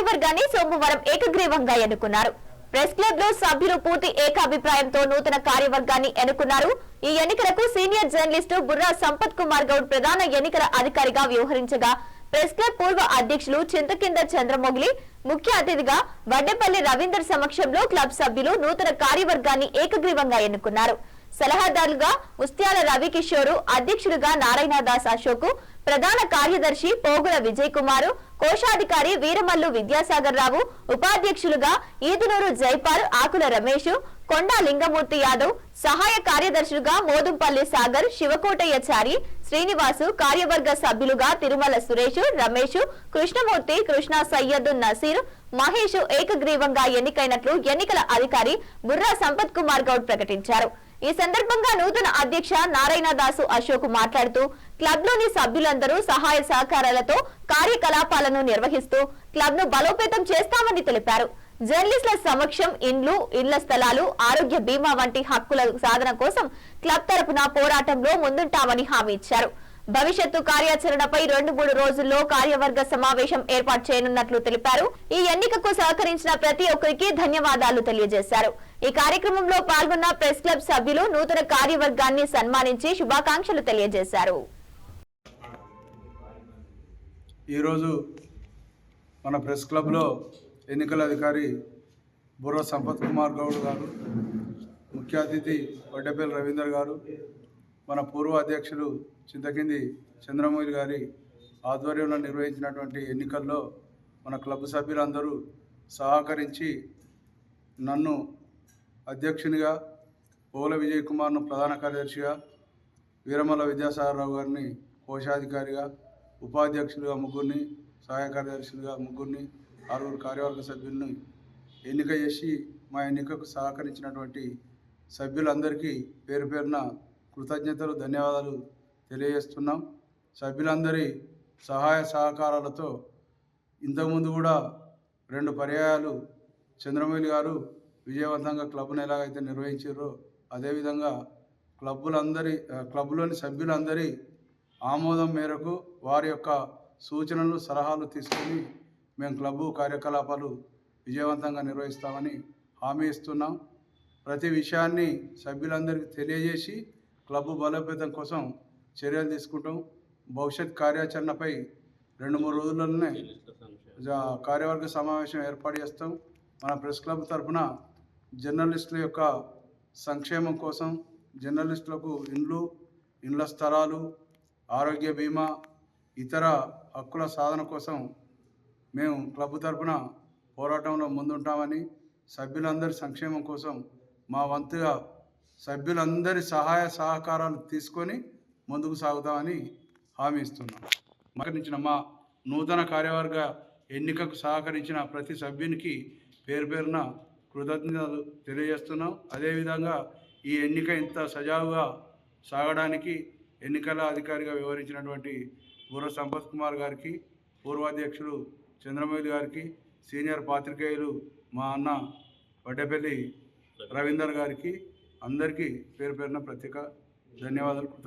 కార్యవర్గాన్ని సోమవారం ఏకగ్రీవంగా ఎన్నుకున్నారు. ప్రెస్ క్లబ్ లో సభ్యులు పూర్తి ఏకాభిప్రాయంతో నూతన కార్యవర్గాన్ని ఎన్నుకున్నారు. ఈ ఎన్నికలకు సీనియర్ జర్నలిస్టు బుర్రా సంపత్ కుమార్ గౌడ్ ప్రధాన ఎన్నికల అధికారిగా వ్యవహరించగా ప్రెస్ క్లబ్ పూర్వ అధ్యక్షులు చింతకింద చంద్రమౌళి ముఖ్య అతిథిగా వడ్డేపల్లి రవీందర్ సమక్షంలో క్లబ్ సభ్యులు నూతన కార్యవర్గాన్ని ఏకగ్రీవంగా ఎన్నుకున్నారు. సలహాదారులుగా ముస్త్యాల రవికిషోరు, అధ్యక్షులుగా నారాయణదాస్ అశోక్, ప్రధాన కార్యదర్శి పోగుల విజయ్ కుమార్, కోశాధికారి వీరమల్లు విద్యాసాగర్ రావు, ఉపాధ్యక్షులుగా ఈదునూరు జైపాల్, ఆకుల రమేష్, కొండా లింగమూర్తి యాదవ్, సహాయ కార్యదర్శులుగా మోదుంపల్లి సాగర్, శివకోటయ్యచారి, శ్రీనివాసు, కార్యవర్గ సభ్యులుగా తిరుమల సురేష్, రమేష్, కృష్ణమూర్తి, కృష్ణ సయ్యద్, నసీర్, మహేష్ ఏకగ్రీవంగా ఎన్నికైనట్లు ఎన్నికల అధికారి బుర్రా సంపత్ కుమార్ గౌడ్ ప్రకటించారు. ఈ సందర్భంగా నూతన అధ్యక్ష నారాయణదాసు అశోక్ మాట్లాడుతూ క్లబ్ లోని సభ్యులందరూ సహాయ సహకారాలతో కార్యకలాపాలను నిర్వహిస్తూ క్లబ్ ను బలోపేతం చేస్తామని తెలిపారు. జర్నలిస్టుల సమక్షం ఇండ్లు, ఇళ్ల స్థలాలు, ఆరోగ్య బీమా వంటి హక్కుల సాధన కోసం క్లబ్ తరపున పోరాటంలో ముందుంటామని హామీ ఇచ్చారు. భవిష్యత్తు కార్యాచరణపై 2-3 రోజుల్లో కార్యవర్గ సమావేశం ఏర్పాటు చేయనున్నట్లు తెలిపారు. ఈ ఎన్నికకు సహకరించిన ప్రతి ఒక్కరికి ధన్యవాదాలు తెలియజేశారు. ఈ కార్యక్రమంలో పాల్గొన్న ప్రెస్ క్లబ్ సభ్యులు నూతన కార్యవర్గాన్ని సన్మానించి శుభాకాంక్షలు తెలియజేశారు. ఈరోజు మన ప్రెస్ క్లబ్లో ఎన్నికల అధికారి బుర్రా సంపత్ కుమార్ గౌడ్ గారు, ముఖ్య అతిథి వడ్డేపల్లి రవీందర్ గారు, మన పూర్వ అధ్యక్షులు చింతకింది చంద్రమౌళి గారి ఆధ్వర్యంలో నిర్వహించినటువంటి ఎన్నికల్లో మన క్లబ్ సభ్యులందరూ సహకరించి నన్ను అధ్యక్షునిగా, పోగుల విజయ్ కుమార్ను ప్రధాన కార్యదర్శిగా, వీరమల్ల విద్యాసాగరరావు గారిని కోశాధికారిగా, ఉపాధ్యక్షులుగా ముగ్గురిని, సహాయ కార్యదర్శులుగా ముగ్గురిని, 6 కార్యవర్గ సభ్యుల్ని ఎన్నిక చేసి మా ఎన్నికకు సహకరించినటువంటి సభ్యులందరికీ పేరు పేరున కృతజ్ఞతలు, ధన్యవాదాలు తెలియజేస్తున్నాం. సభ్యులందరి సహాయ సహకారాలతో ఇంతకుముందు కూడా 2 పర్యాయాలు చంద్రమౌళి గారు విజయవంతంగా క్లబ్ను ఎలాగైతే నిర్వహించారో అదేవిధంగా క్లబ్లోని సభ్యులందరి ఆమోదం మేరకు వారి యొక్క సూచనలు, సలహాలు తీసుకొని మేము క్లబ్బు కార్యకలాపాలు విజయవంతంగా నిర్వహిస్తామని హామీ ఇస్తున్నాం. ప్రతి విషయాన్ని సభ్యులందరికీ తెలియజేసి క్లబ్బు బలోపేతం కోసం చర్యలు తీసుకుంటాం. భవిష్యత్ కార్యాచరణపై 2-3 రోజుల్లోనే కార్యవర్గ సమావేశం ఏర్పాటు చేస్తాం. మన ప్రెస్ క్లబ్ తరఫున జర్నలిస్టుల యొక్క సంక్షేమం కోసం, జర్నలిస్టులకు ఇండ్లు, ఇండ్ల స్థలాలు, ఆరోగ్య బీమా, ఇతర హక్కుల సాధన కోసం మేము క్లబ్ తరఫున పోరాటంలో ముందుంటామని, సభ్యులందరి సంక్షేమం కోసం మా వంతుగా సభ్యులందరి సహాయ సహకారాలు తీసుకొని ముందుకు సాగుతామని హామీ ఇస్తున్నాం. సహకరించిన మా నూతన కార్యవర్గ ఎన్నికకు సహకరించిన ప్రతి సభ్యునికి పేరు పేరున కృతజ్ఞతలు తెలియజేస్తున్నాం. అదేవిధంగా ఈ ఎన్నిక ఇంత సజావుగా సాగడానికి ఎన్నికల అధికారిగా వ్యవహరించినటువంటి బుర్రా సంపత్ కుమార్ గారికి, పూర్వాధ్యక్షులు చంద్రమౌళి గారికి, సీనియర్ పాత్రికేయులు మా అన్న వడ్డేపల్లి రవీందర్ గారికి, అందరికీ పేరు పేరున ప్రత్యేక ధన్యవాదాలు, కృతజ్ఞతలు.